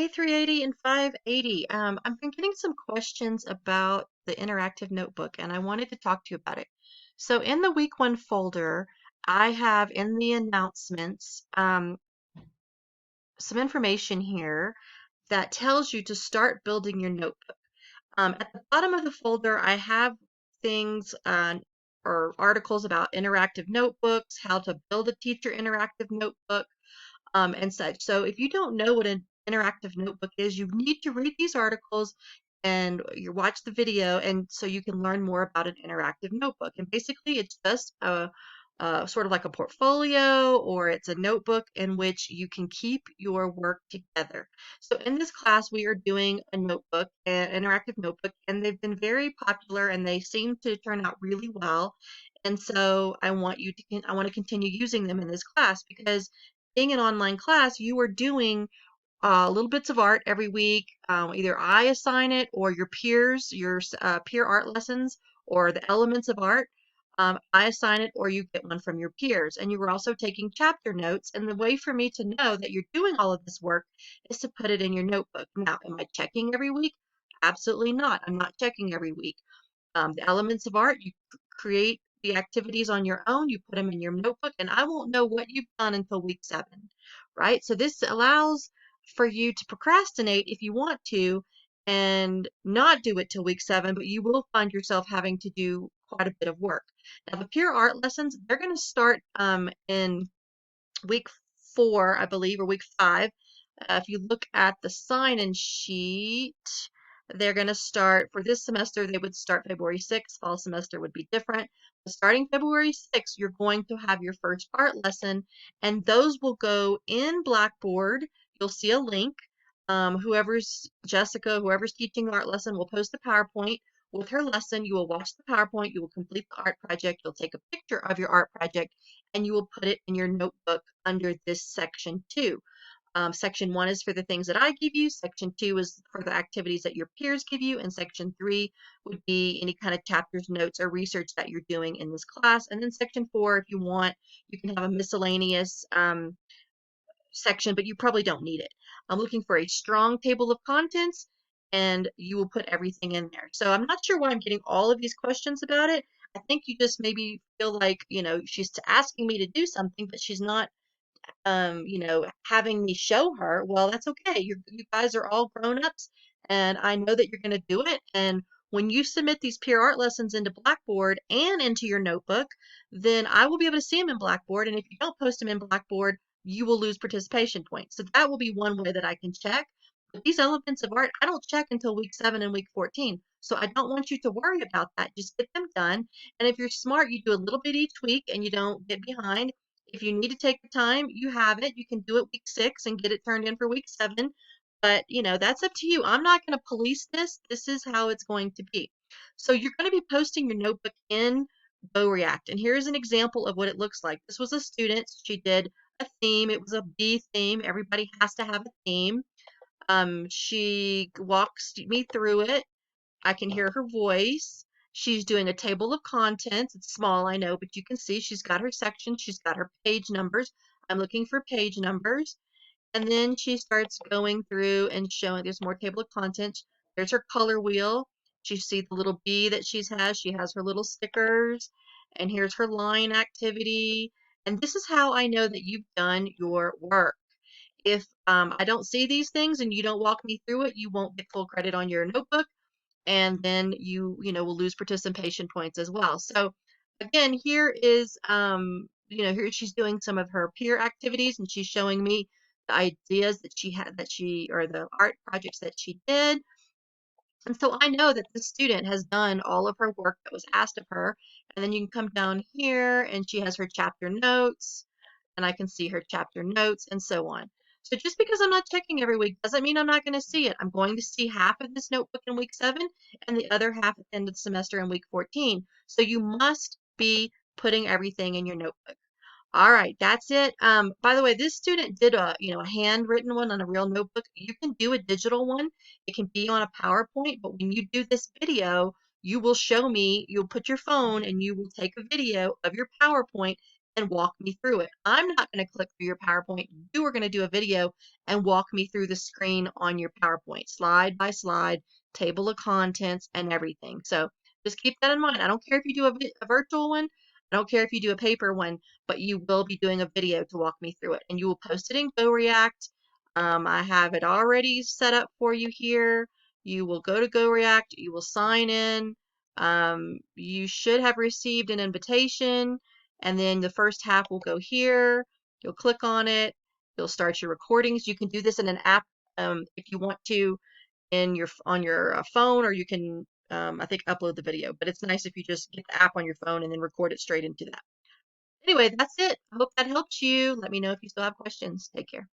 A380 and 580. I've been getting some questions about the interactive notebook, and I wanted to talk to you about it. So, in the week one folder, I have in the announcements some information here that tells you to start building your notebook. At the bottom of the folder, I have things or articles about interactive notebooks, how to build a teacher interactive notebook, and such. So if you don't know what an interactive notebook is, you need to read these articles and you watch the video, and so you can learn more about an interactive notebook. And basically, it's just a sort of like a portfolio, or it's a notebook in which you can keep your work together. So in this class, we are doing a notebook, an interactive notebook, and they've been very popular and they seem to turn out really well. And so I want to continue using them in this class because being an online class, you are doing little bits of art every week. Either I assign it or your peers, your peer art lessons, or the elements of art. I assign it or you get one from your peers. And you are also taking chapter notes. And the way for me to know that you're doing all of this work is to put it in your notebook. Now, am I checking every week? Absolutely not. I'm not checking every week. The elements of art, you create the activities on your own, you put them in your notebook, and I won't know what you've done until week 7, right? So this allows for you to procrastinate if you want to and not do it till week 7, but you will find yourself having to do quite a bit of work. Now, the pure art lessons, they're going to start in week 4, I believe, or week 5. If you look at the sign-in sheet, they're going to start for this semester, they would start February 6th. Fall semester would be different. But starting February 6th, you're going to have your first art lesson, and those will go in Blackboard. You'll see a link. Whoever's teaching the art lesson will post the PowerPoint with her lesson. You will watch the PowerPoint, you will complete the art project, you'll take a picture of your art project, and you will put it in your notebook under this section 2. Section 1 is for the things that I give you. Section 2 is for the activities that your peers give you. And Section 3 would be any kind of chapters, notes, or research that you're doing in this class. And then Section 4, if you want, you can have a miscellaneous section, but you probably don't need it. I'm looking for a strong table of contents, and you will put everything in there. So I'm not sure why I'm getting all of these questions about it. I think you just maybe feel like, she's asking me to do something, but she's not having me show her. Well, that's okay. You guys are all grown-ups, and I know that you're going to do it. And when you submit these peer art lessons into Blackboard and into your notebook, then I will be able to see them in Blackboard. And if you don't post them in Blackboard, you will lose participation points. So that will be one way that I can check. But these elements of art, I don't check until week 7 and week 14. So I don't want you to worry about that. Just get them done. And if you're smart, you do a little bit each week and you don't get behind. If you need to take the time, you have it. You can do it week 6 and get it turned in for week 7. But, that's up to you. I'm not going to police this. This is how it's going to be. So you're going to be posting your notebook in GoReact. And here's an example of what it looks like. This was a student. She did a theme. It was a bee theme. Everybody has to have a theme. She walks me through it. I can hear her voice. She's doing a table of contents. It's small, I know, but you can see she's got her sections. She's got her page numbers. I'm looking for page numbers. And then she starts going through and showing there's more table of contents. There's her color wheel. You see the little bee that she has. She has her little stickers. And here's her line activity. And this is how I know that you've done your work. If I don't see these things and you don't walk me through it, you won't get full credit on your notebook, and then you will lose participation points as well. So again, here is here she's doing some of her peer activities, and she's showing me the ideas that she had or the art projects that she did. And so I know that the student has done all of her work that was asked of her. And then you can come down here and she has her chapter notes, and I can see her chapter notes and so on. So just because I'm not checking every week doesn't mean I'm not going to see it. I'm going to see half of this notebook in week 7 and the other half at the end of the semester in week 14. So you must be putting everything in your notebook. All right, that's it. By the way, this student did a handwritten one on a real notebook. You can do a digital one. It can be on a PowerPoint, but when you do this video, you will show me, you'll put your phone and you will take a video of your PowerPoint and walk me through it. I'm not going to click through your PowerPoint. You are going to do a video and walk me through the screen on your PowerPoint, slide by slide, table of contents, and everything. So just keep that in mind. I don't care if you do a virtual one. I don't care if you do a paper one, but you will be doing a video to walk me through it. And you will post it in GoReact. I have it already set up for you here. You will go to GoReact. You will sign in. You should have received an invitation, and then the first half will go here. You'll click on it. You'll start your recordings. You can do this in an app if you want to on your phone, or you can I think upload the video. But it's nice if you just get the app on your phone and then record it straight into that. Anyway, that's it. I hope that helps you. Let me know if you still have questions. Take care.